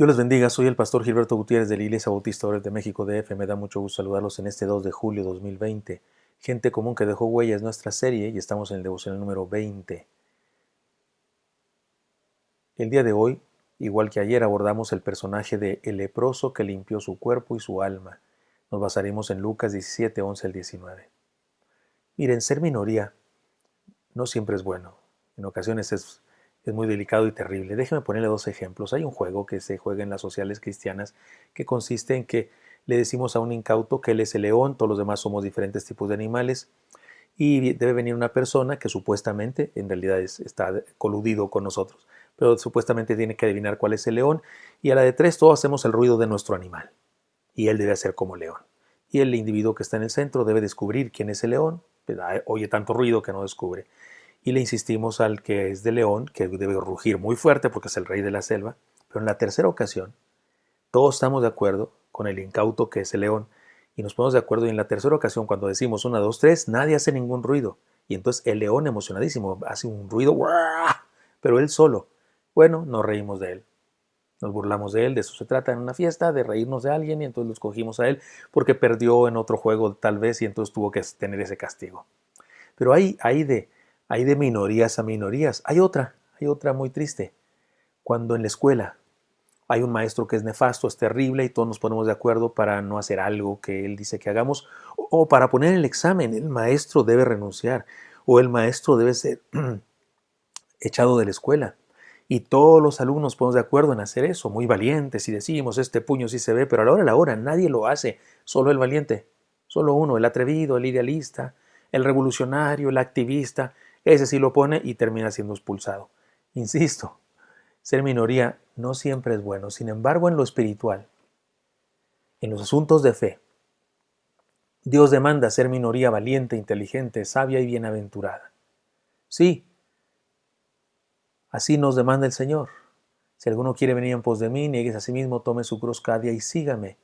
Dios les bendiga, soy el pastor Gilberto Gutiérrez de la Iglesia Bautista Obreros de México DF. Me da mucho gusto saludarlos en este 2 de julio 2020. Gente común que dejó huella es nuestra serie y estamos en el devocional número 20. El día de hoy, igual que ayer, abordamos el personaje de el leproso que limpió su cuerpo y su alma. Nos basaremos en Lucas 17, 11 al 19. Miren, ser minoría no siempre es bueno. En ocasiones es muy delicado y terrible. Déjeme ponerle dos ejemplos. Hay un juego que se juega en las sociales cristianas que consiste en que le decimos a un incauto que él es el león, todos los demás somos diferentes tipos de animales, y debe venir una persona que supuestamente, en realidad está coludido con nosotros, pero supuestamente tiene que adivinar cuál es el león, y a la de tres todos hacemos el ruido de nuestro animal, y él debe hacer como león. Y el individuo que está en el centro debe descubrir quién es el león, oye tanto ruido que no descubre. Y le insistimos al que es de león, que debe rugir muy fuerte porque es el rey de la selva, pero en la tercera ocasión todos estamos de acuerdo con el incauto que es el león y nos ponemos de acuerdo y en la tercera ocasión cuando decimos 1, 2, 3, nadie hace ningún ruido y entonces el león emocionadísimo hace un ruido, pero él solo. Bueno, nos reímos de él, nos burlamos de él, de eso se trata en una fiesta, de reírnos de alguien y entonces lo escogimos a él porque perdió en otro juego tal vez y entonces tuvo que tener ese castigo. Pero hay de minorías a minorías. Hay otra muy triste. Cuando en la escuela hay un maestro que es nefasto, es terrible y todos nos ponemos de acuerdo para no hacer algo que él dice que hagamos o para poner el examen, el maestro debe renunciar o el maestro debe ser echado de la escuela. Y todos los alumnos nos ponemos de acuerdo en hacer eso, muy valientes y decimos, este puño sí se ve, pero a la hora nadie lo hace, solo el valiente, solo uno, el atrevido, el idealista, el revolucionario, el activista, ese sí lo pone y termina siendo expulsado. Insisto, ser minoría no siempre es bueno, sin embargo en lo espiritual, en los asuntos de fe, Dios demanda ser minoría valiente, inteligente, sabia y bienaventurada. Sí, así nos demanda el Señor. Si alguno quiere venir en pos de mí, niegues a sí mismo, tome su cruz cada día y sígame.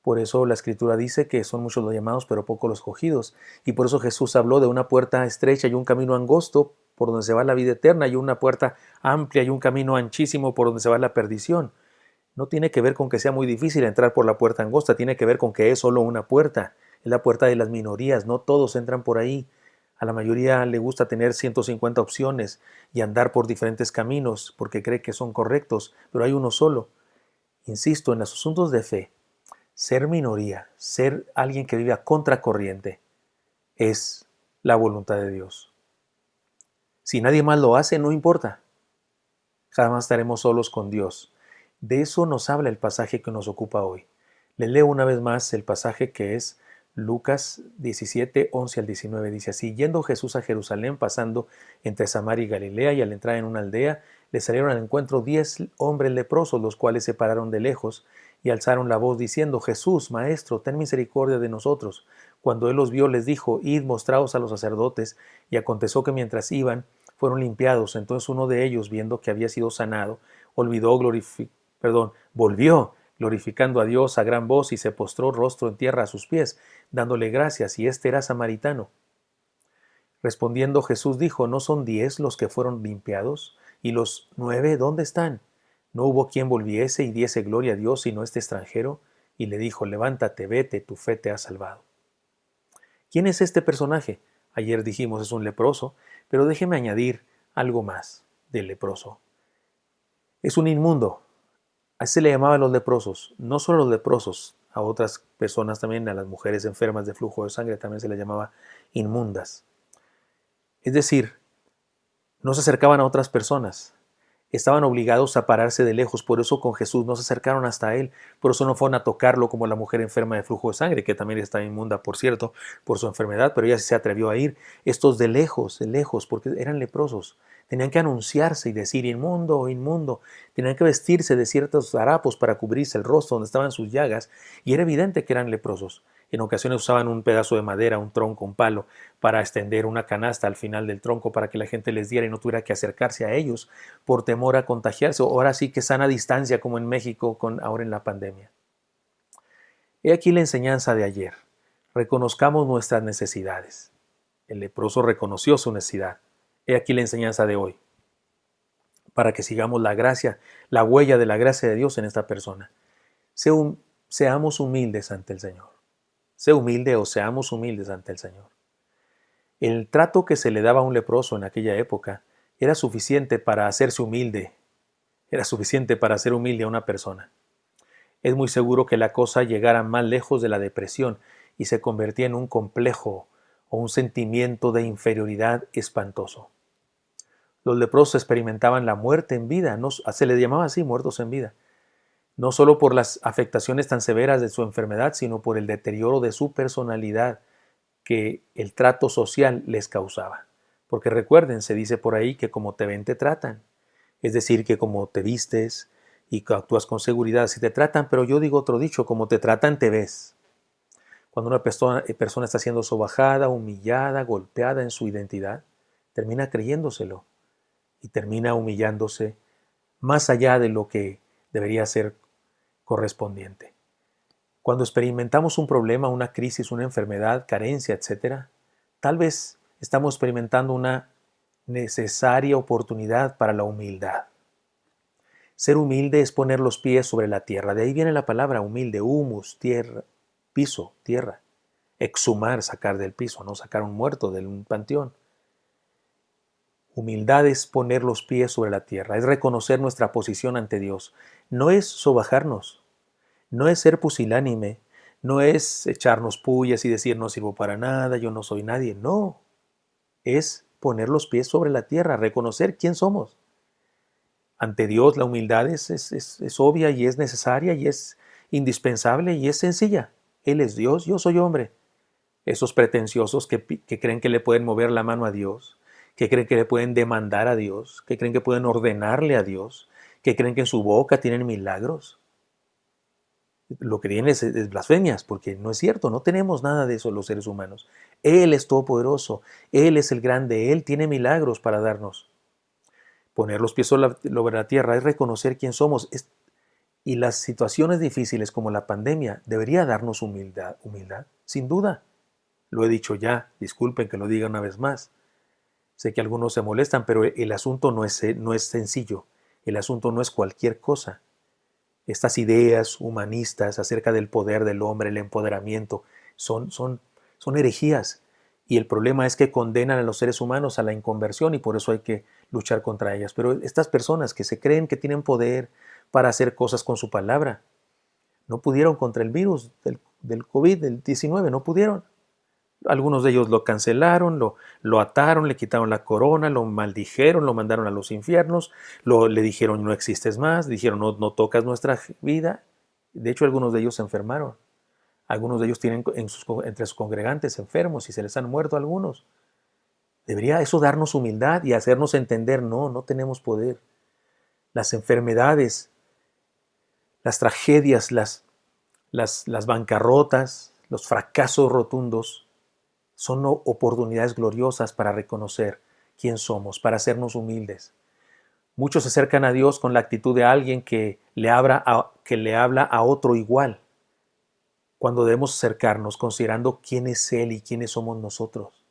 Por eso la Escritura dice que son muchos los llamados, pero pocos los escogidos. Y por eso Jesús habló de una puerta estrecha y un camino angosto por donde se va la vida eterna, y una puerta amplia y un camino anchísimo por donde se va la perdición. No tiene que ver con que sea muy difícil entrar por la puerta angosta, tiene que ver con que es solo una puerta. Es la puerta de las minorías, no todos entran por ahí. A la mayoría le gusta tener 150 opciones y andar por diferentes caminos porque cree que son correctos, pero hay uno solo. Insisto, en los asuntos de fe, ser minoría, ser alguien que vive a contracorriente, es la voluntad de Dios. Si nadie más lo hace, no importa. Jamás estaremos solos con Dios. De eso nos habla el pasaje que nos ocupa hoy. Le leo una vez más el pasaje que es Lucas 17, 11 al 19. Dice así: yendo Jesús a Jerusalén, pasando entre Samaria y Galilea, y al entrar en una aldea, le salieron al encuentro 10 hombres leprosos, los cuales se pararon de lejos y alzaron la voz diciendo: Jesús, Maestro, ten misericordia de nosotros. Cuando él los vio, les dijo: id, mostraos a los sacerdotes. Y aconteció que mientras iban, fueron limpiados. Entonces uno de ellos, viendo que había sido sanado, volvió glorificando a Dios a gran voz y se postró rostro en tierra a sus pies, dándole gracias, y este era samaritano. Respondiendo Jesús dijo: ¿no son 10 los que fueron limpiados? ¿Y los 9 dónde están? ¿No hubo quien volviese y diese gloria a Dios sino este extranjero? Y le dijo: levántate, vete, tu fe te ha salvado. ¿Quién es este personaje? Ayer dijimos es un leproso, pero déjeme añadir algo más del leproso. Es un inmundo. Así se le llamaba a los leprosos. No solo a los leprosos, a otras personas también, a las mujeres enfermas de flujo de sangre también se les llamaba inmundas. Es decir, no se acercaban a otras personas. Estaban obligados a pararse de lejos, por eso con Jesús no se acercaron hasta él, por eso no fueron a tocarlo como la mujer enferma de flujo de sangre, que también está inmunda, por cierto, por su enfermedad, pero ella sí se atrevió a ir. Estos de lejos, porque eran leprosos. Tenían que anunciarse y decir: inmundo, inmundo. Tenían que vestirse de ciertos harapos para cubrirse el rostro donde estaban sus llagas, y era evidente que eran leprosos. En ocasiones usaban un pedazo de madera, un tronco, un palo, para extender una canasta al final del tronco para que la gente les diera y no tuviera que acercarse a ellos por temor a contagiarse. Ahora sí que sana distancia, como en México ahora en la pandemia. He aquí la enseñanza de ayer. Reconozcamos nuestras necesidades. El leproso reconoció su necesidad. He aquí la enseñanza de hoy. para que sigamos la gracia, la huella de la gracia de Dios en esta persona. Seamos humildes ante el Señor. Sé humilde o seamos humildes ante el Señor. El trato que se le daba a un leproso en aquella época era suficiente para hacerse humilde. Era suficiente para hacer humilde a una persona. Es muy seguro que la cosa llegara más lejos de la depresión y se convertía en un complejo o un sentimiento de inferioridad espantoso. Los leprosos experimentaban la muerte en vida, se les llamaba así, muertos en vida, no solo por las afectaciones tan severas de su enfermedad, sino por el deterioro de su personalidad que el trato social les causaba. Porque recuerden, se dice por ahí que como te ven te tratan, es decir, que como te vistes y que actúas con seguridad, si te tratan, pero yo digo otro dicho, como te tratan te ves. Cuando una persona está siendo sobajada, humillada, golpeada en su identidad, termina creyéndoselo y termina humillándose más allá de lo que debería ser correspondiente. Cuando experimentamos un problema, una crisis, una enfermedad, carencia, etc., tal vez estamos experimentando una necesaria oportunidad para la humildad. Ser humilde es poner los pies sobre la tierra. De ahí viene la palabra humilde, humus, tierra, piso, tierra. Exhumar, sacar del piso, no sacar un muerto de un panteón. Humildad es poner los pies sobre la tierra, es reconocer nuestra posición ante Dios. No es sobajarnos, no es ser pusilánime, no es echarnos pullas y decir no sirvo para nada, yo no soy nadie. No, es poner los pies sobre la tierra, reconocer quién somos. Ante Dios la humildad es obvia y es necesaria y es indispensable y es sencilla. Él es Dios, yo soy hombre. Esos pretenciosos que creen que le pueden mover la mano a Dios, que creen que le pueden demandar a Dios, que creen que pueden ordenarle a Dios, que creen que en su boca tienen milagros. Lo que tienen es blasfemias, porque no es cierto, no tenemos nada de eso los seres humanos. Él es todopoderoso, Él es el grande, Él tiene milagros para darnos. Poner los pies sobre la tierra es reconocer quién somos. Y las situaciones difíciles como la pandemia debería darnos humildad, sin duda. Lo he dicho ya, disculpen que lo diga una vez más. Sé que algunos se molestan, pero el asunto no es sencillo. El asunto no es cualquier cosa. Estas ideas humanistas acerca del poder del hombre, el empoderamiento, son herejías. Y el problema es que condenan a los seres humanos a la inconversión y por eso hay que luchar contra ellas. Pero estas personas que se creen que tienen poder para hacer cosas con su palabra, no pudieron contra el virus del COVID, del 19, no pudieron. Algunos de ellos lo cancelaron, lo ataron, le quitaron la corona, lo maldijeron, lo mandaron a los infiernos, le dijeron no existes más, dijeron no tocas nuestra vida. De hecho, algunos de ellos se enfermaron. Algunos de ellos tienen entre sus congregantes enfermos y se les han muerto algunos. Debería eso darnos humildad y hacernos entender, no tenemos poder. Las enfermedades, las tragedias, las bancarrotas, los fracasos rotundos, son oportunidades gloriosas para reconocer quién somos, para hacernos humildes. Muchos se acercan a Dios con la actitud de alguien que le habla a otro igual, cuando debemos acercarnos considerando quién es Él y quiénes somos nosotros.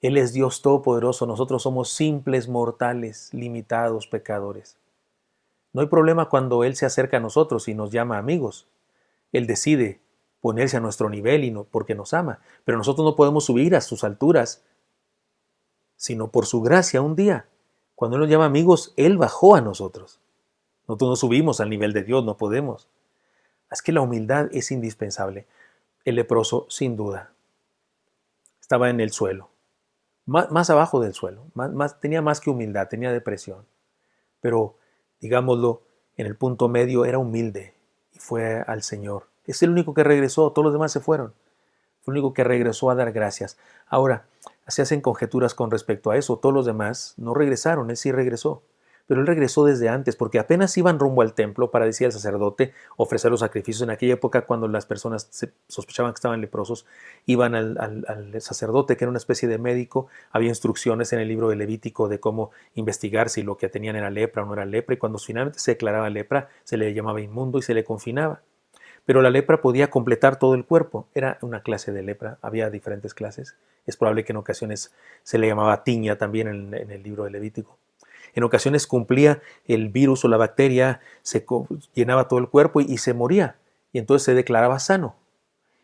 Él es Dios Todopoderoso, nosotros somos simples mortales, limitados, pecadores. No hay problema cuando Él se acerca a nosotros y nos llama amigos. Él decide ponerse a nuestro nivel y no porque nos ama, pero nosotros no podemos subir a sus alturas, sino por su gracia un día. Cuando Él nos llama amigos, Él bajó a nosotros. Nosotros no subimos al nivel de Dios, no podemos. Es que la humildad es indispensable. El leproso, sin duda, estaba en el suelo, más abajo del suelo, tenía más que humildad, tenía depresión. Pero, digámoslo, en el punto medio era humilde y fue al Señor. Es el único que regresó, todos los demás se fueron. Fue el único que regresó a dar gracias. Ahora, se hacen conjeturas con respecto a eso. Todos los demás no regresaron, él sí regresó. Pero él regresó desde antes, porque apenas iban rumbo al templo para decir al sacerdote, ofrecer los sacrificios. En aquella época, cuando las personas sospechaban que estaban leprosos, iban al sacerdote, que era una especie de médico. Había instrucciones en el libro de Levítico de cómo investigar si lo que tenían era lepra o no era lepra. Y cuando finalmente se declaraba lepra, se le llamaba inmundo y se le confinaba. Pero la lepra podía completar todo el cuerpo. Era una clase de lepra, había diferentes clases. Es probable que en ocasiones se le llamaba tiña también en el libro de Levítico. En ocasiones cumplía el virus o la bacteria, llenaba todo el cuerpo y se moría. Y entonces se declaraba sano.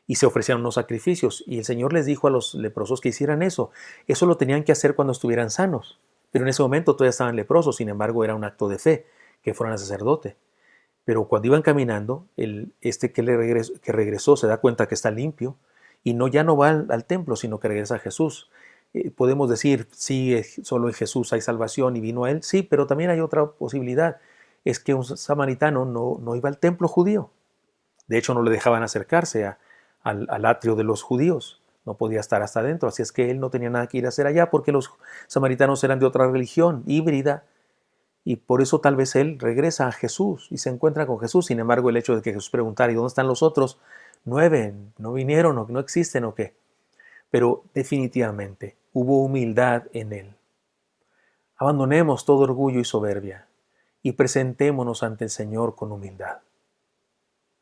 Y se ofrecían unos sacrificios. Y el Señor les dijo a los leprosos que hicieran eso. Eso lo tenían que hacer cuando estuvieran sanos. Pero en ese momento todavía estaban leprosos. Sin embargo, era un acto de fe que fueran al sacerdote. Pero cuando iban caminando, que regresó se da cuenta que está limpio y ya no va al templo, sino que regresa a Jesús. Podemos decir, sí, solo en Jesús hay salvación y vino a él. Sí, pero también hay otra posibilidad. Es que un samaritano no iba al templo judío. De hecho, no le dejaban acercarse al atrio de los judíos. No podía estar hasta adentro. Así es que él no tenía nada que ir a hacer allá porque los samaritanos eran de otra religión, híbrida. Y por eso tal vez él regresa a Jesús y se encuentra con Jesús. Sin embargo, el hecho de que Jesús preguntara, ¿y dónde están los otros 9? ¿No vinieron o no existen o qué? Pero definitivamente hubo humildad en él. Abandonemos todo orgullo y soberbia y presentémonos ante el Señor con humildad.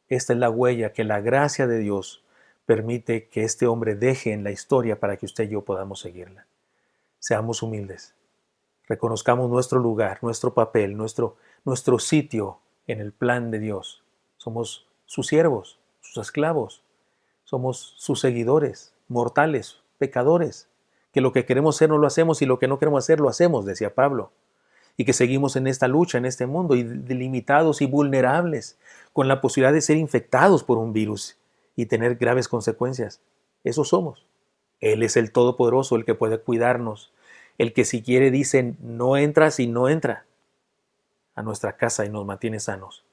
Esta es la huella que la gracia de Dios permite que este hombre deje en la historia para que usted y yo podamos seguirla. Seamos humildes. Reconozcamos nuestro lugar, nuestro papel, nuestro sitio en el plan de Dios. Somos sus siervos, sus esclavos. Somos sus seguidores, mortales, pecadores, que lo que queremos ser no lo hacemos y lo que no queremos hacer lo hacemos, decía Pablo. Y que seguimos en esta lucha, en este mundo, y limitados y vulnerables, con la posibilidad de ser infectados por un virus y tener graves consecuencias. Eso somos. Él es el Todopoderoso, el que puede cuidarnos, el que si quiere dice, no entras y no entra a nuestra casa y nos mantiene sanos.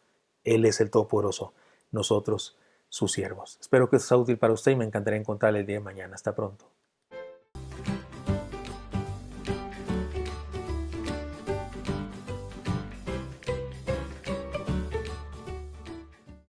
Él es el Todopoderoso, nosotros sus siervos. Espero que esto sea útil para usted y me encantaría encontrarle el día de mañana. Hasta pronto.